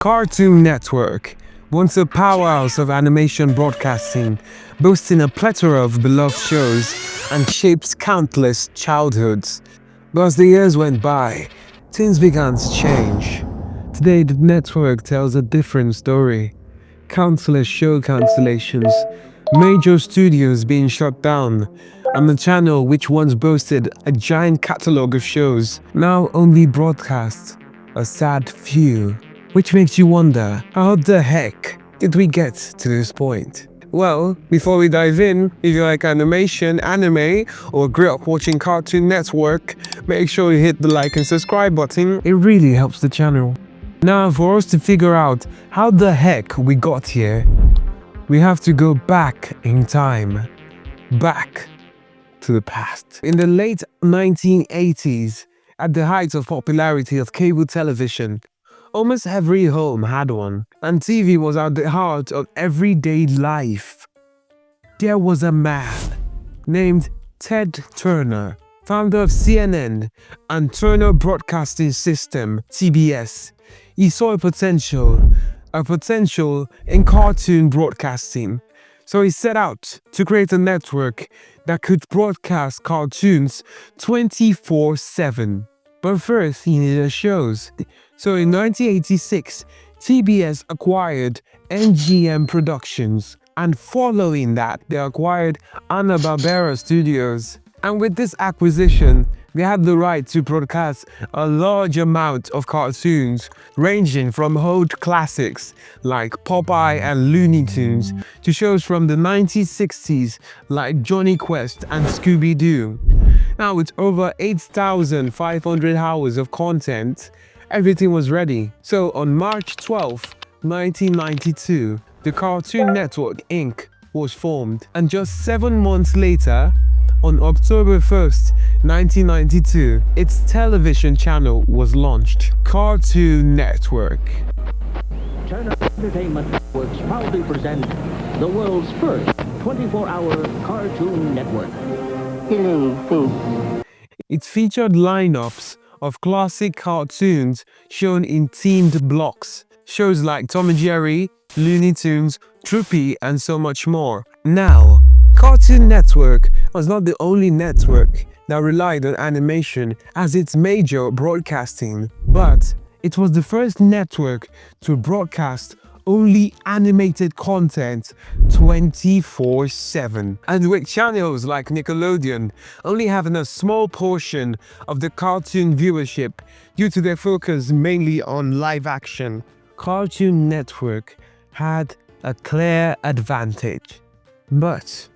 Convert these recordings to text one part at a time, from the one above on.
Cartoon Network, once a powerhouse of animation broadcasting, boasting a plethora of beloved shows and shaped countless childhoods. But as the years went by, things began to change. Today, the network tells a different story. Countless show cancellations, major studios being shut down, and the channel which once boasted a giant catalogue of shows now only broadcasts a sad few. Which makes you wonder, how the heck did we get to this point? Well, before we dive in, if you like animation, anime, or grew up watching Cartoon Network, make sure you hit the like and subscribe button. It really helps the channel. Now, for us to figure out how the heck we got here, we have to go back in time. Back to the past. In the late 1980s, at the height of popularity of cable television, almost every home had one, and TV was at the heart of everyday life. There was a man named Ted Turner, founder of CNN and Turner Broadcasting System, TBS. He saw a potential in cartoon broadcasting. So he set out to create a network that could broadcast cartoons 24/7. But first, he needed shows. So in 1986, TBS acquired NGM Productions, and following that, they acquired Hanna-Barbera Studios. And with this acquisition, they had the right to broadcast a large amount of cartoons, ranging from old classics like Popeye and Looney Tunes to shows from the 1960s like Johnny Quest and Scooby-Doo. Now, with over 8,500 hours of content, everything was ready. So on March 12, 1992, the Cartoon Network Inc. was formed. And just 7 months later, on October 1st, 1992, its television channel was launched, Cartoon Network. Turner Entertainment Networks proudly present the world's first 24-hour Cartoon Network. Hello, folks. It featured lineups of classic cartoons shown in themed blocks. Shows like Tom and Jerry, Looney Tunes, Troopy, and so much more. Now, Cartoon Network was not the only network that relied on animation as its major broadcasting, but it was the first network to broadcast only animated content 24/7. And with channels like Nickelodeon only having a small portion of the cartoon viewership due to their focus mainly on live action, Cartoon Network had a clear advantage. But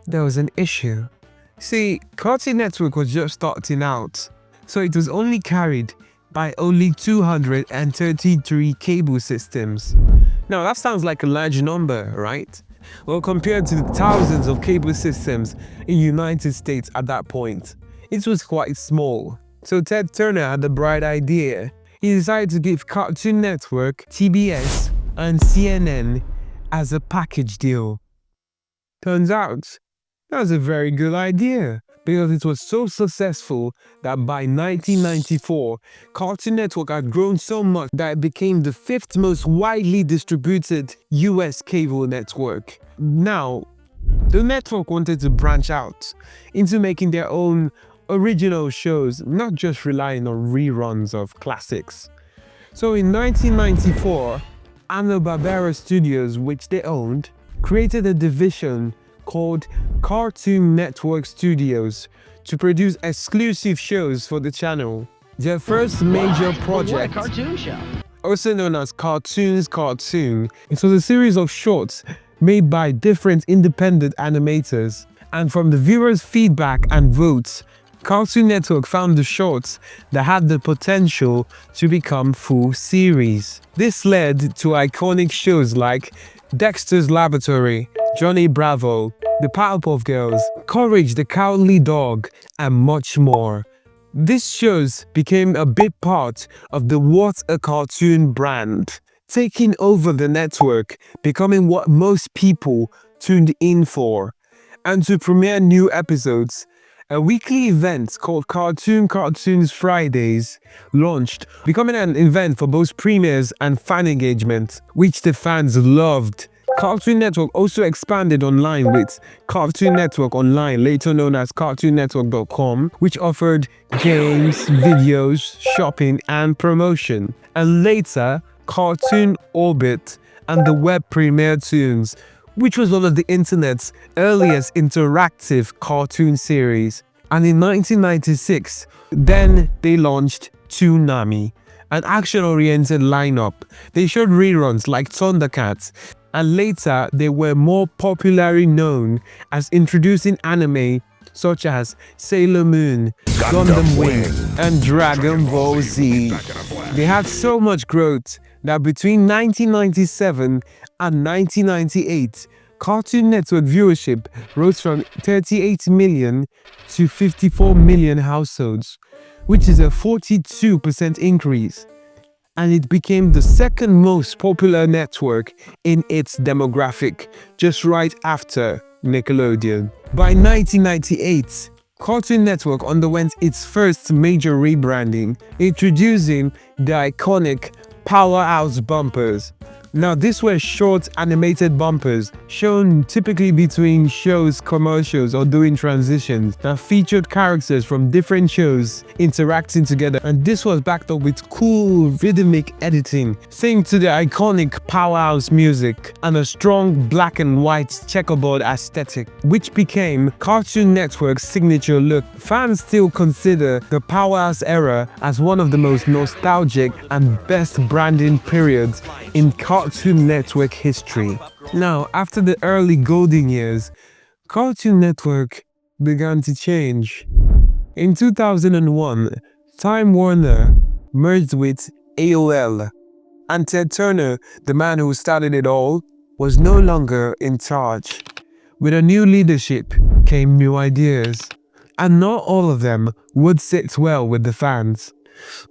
there was an issue. See, Cartoon Network was just starting out, so it was only carried by only 233 cable systems. Now that sounds like a large number, right? Well, compared to the thousands of cable systems in the United States at that point, it was quite small. So Ted Turner had a bright idea. He decided to give Cartoon Network, TBS, and CNN as a package deal. Turns out, that was a very good idea, because it was so successful that by 1994, Cartoon Network had grown so much that it became the 5th most widely distributed US cable network. Now, the network wanted to branch out into making their own original shows, not just relying on reruns of classics. So in 1994, Hanna-Barbera Studios, which they owned, created a division called Cartoon Network Studios to produce exclusive shows for the channel. Their first major project, also known as Cartoon, it was a series of shorts made by different independent animators. And from the viewers' feedback and votes, Cartoon Network found the shorts that had the potential to become full series. This led to iconic shows like Dexter's Laboratory, Johnny Bravo, The Powerpuff Girls, Courage the Cowardly Dog, and much more. These shows became a big part of the What a Cartoon brand, taking over the network, becoming what most people tuned in for. And to premiere new episodes, A weekly event called Cartoons Fridays launched, becoming an event for both premieres and fan engagement, which the fans loved. Cartoon Network also expanded online with Cartoon Network Online, later known as CartoonNetwork.com, which offered games, videos, shopping, and promotion. And later, Cartoon Orbit and the web premiere Toons, which was one of the internet's earliest interactive cartoon series. And in 1996, then they launched Toonami, an action-oriented lineup. They showed reruns like Thundercats, and later they were more popularly known as introducing anime such as Sailor Moon, Gundam Wing, and Dragon Ball Z. They had so much growth that between 1997 and 1998, Cartoon Network viewership rose from 38 million to 54 million households, which is a 42% increase, and it became the second most popular network in its demographic, just right after Nickelodeon. By 1998, Cartoon Network underwent its first major rebranding, introducing the iconic Powerhouse bumpers. Now, these were short animated bumpers shown typically between shows, commercials, or doing transitions that featured characters from different shows interacting together, and this was backed up with cool rhythmic editing, synced to the iconic Powerhouse music and a strong black and white checkerboard aesthetic, which became Cartoon Network's signature look. Fans still consider the Powerhouse era as one of the most nostalgic and best branding periods in Cartoon Network history. Now, after the early golden years, Cartoon Network began to change. In 2001, Time Warner merged with AOL, and Ted Turner, the man who started it all, was no longer in charge. With a new leadership came new ideas, and not all of them would sit well with the fans.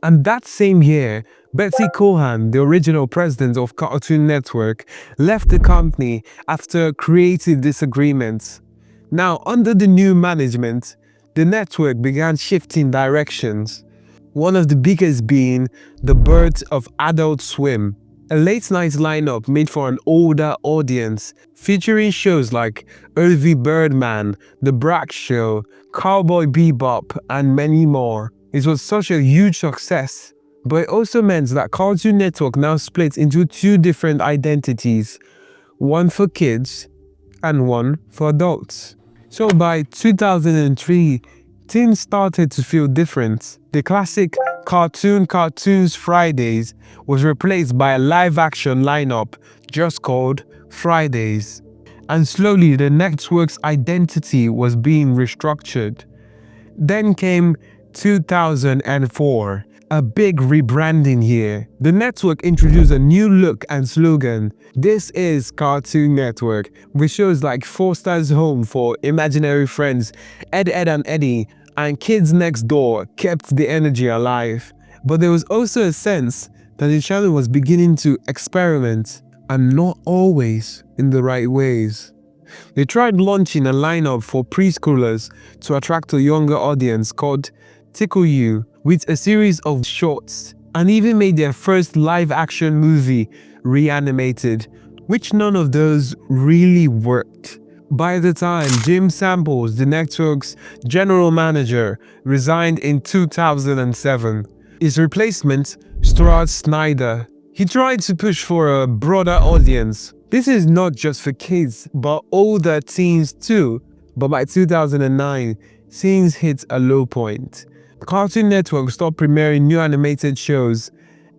And that same year, Betsy Cohan, the original president of Cartoon Network, left the company after creative disagreements. Now, under the new management, the network began shifting directions, one of the biggest being the birth of Adult Swim, a late-night lineup made for an older audience, featuring shows like Earthy Birdman, The Brak Show, Cowboy Bebop, and many more. It was such a huge success, but it also meant that Cartoon Network now split into two different identities, one for kids and one for adults. So by 2003, things started to feel different. The classic Cartoons Fridays was replaced by a live-action lineup just called Fridays. And slowly the network's identity was being restructured. Then came 2004, a big rebranding year. The network introduced a new look and slogan. This is Cartoon Network, with shows like Foster's Home for Imaginary Friends, Ed, Ed and Eddie, and Kids Next Door kept the energy alive. But there was also a sense that the channel was beginning to experiment, and not always in the right ways. They tried launching a lineup for preschoolers to attract a younger audience called Tickle You, with a series of shorts, and even made their first live-action movie, Reanimated, which none of those really worked. By the time Jim Samples, the network's general manager, resigned in 2007, his replacement, Stuart Snyder, he tried to push for a broader audience. This is not just for kids, but older teens too. But by 2009, things hit a low point. Cartoon Network stopped premiering new animated shows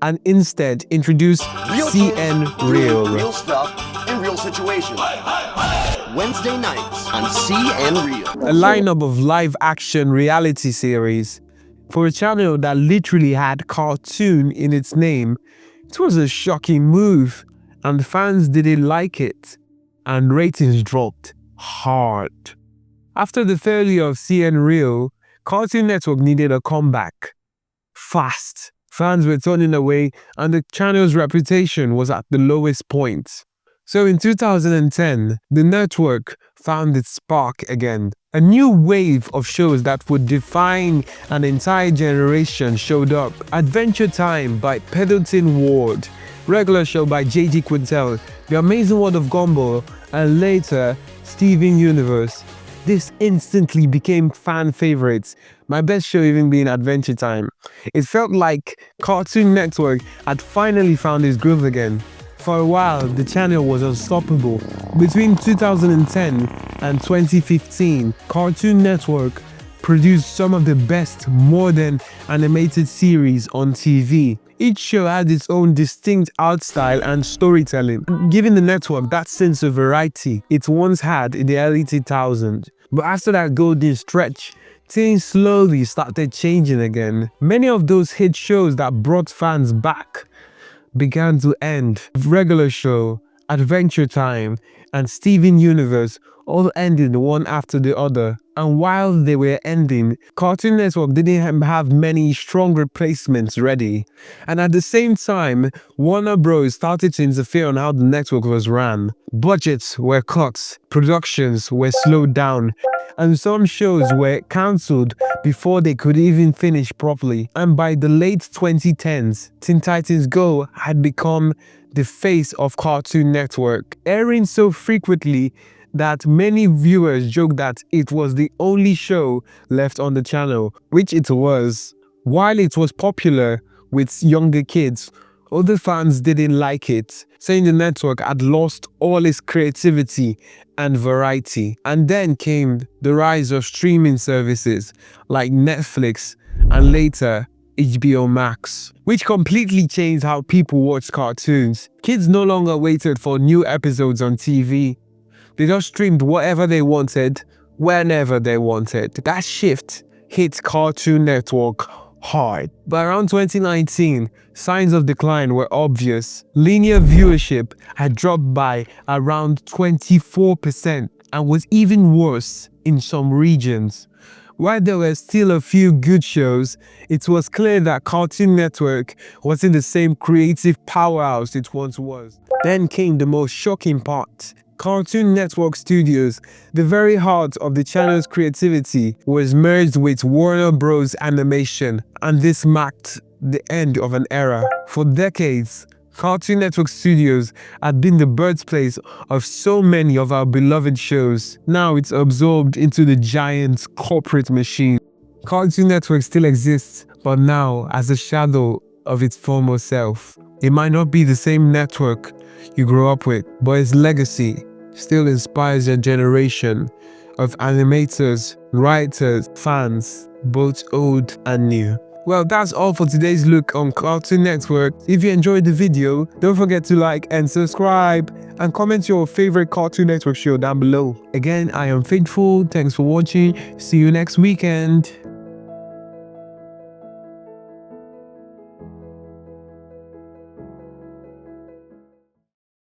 and instead introduced CNretro. Real stuff in real situations. Wednesday nights on CNretro. A lineup of live-action reality series. For a channel that literally had cartoon in its name, it was a shocking move, and fans didn't like it, and ratings dropped hard. After the failure of CNretro, Cartoon Network needed a comeback. Fast. Fans were turning away, and the channel's reputation was at the lowest point. So in 2010, the network found its spark again. A new wave of shows that would define an entire generation showed up. Adventure Time by Pendleton Ward, Regular Show by J.D. Quintel, The Amazing World of Gumball, and later Steven Universe. This instantly became fan favorites, my best show even being Adventure Time. It felt like Cartoon Network had finally found its groove again. For a while, the channel was unstoppable. Between 2010 and 2015, Cartoon Network produced some of the best modern animated series on TV. Each show had its own distinct art style and storytelling, giving the network that sense of variety it once had in the early 2000s. But after that golden stretch, things slowly started changing again. Many of those hit shows that brought fans back began to end. Regular Show, Adventure Time, and Steven Universe all ended one after the other. And while they were ending, Cartoon Network didn't have many strong replacements ready. And at the same time, Warner Bros. Started to interfere on how the network was ran. Budgets were cut, productions were slowed down, and some shows were cancelled before they could even finish properly. And by the late 2010s, Teen Titans Go had become the face of Cartoon Network, airing so frequently that many viewers joked that it was the only show left on the channel, which it was. While it was popular with younger kids, other fans didn't like it, saying the network had lost all its creativity and variety. And then came the rise of streaming services like Netflix and later HBO Max, which completely changed how people watch cartoons. Kids no longer waited for new episodes on TV. They just streamed whatever they wanted, whenever they wanted. That shift hit Cartoon Network hard. But around 2019, signs of decline were obvious. Linear viewership had dropped by around 24% and was even worse in some regions. While there were still a few good shows, it was clear that Cartoon Network wasn't the same creative powerhouse it once was. Then came the most shocking part. Cartoon Network Studios, the very heart of the channel's creativity, was merged with Warner Bros. Animation, and this marked the end of an era. For decades, Cartoon Network Studios had been the birthplace of so many of our beloved shows. Now it's absorbed into the giant corporate machine. Cartoon Network still exists, but now as a shadow of its former self. It might not be the same network you grew up with, but its legacy still inspires a generation of animators, writers, fans, both old and new. Well, that's all for today's look on Cartoon Network. If you enjoyed the video, don't forget to like and subscribe and comment your favorite Cartoon Network show down below. Again, I am Faithful. Thanks for watching. See you next weekend.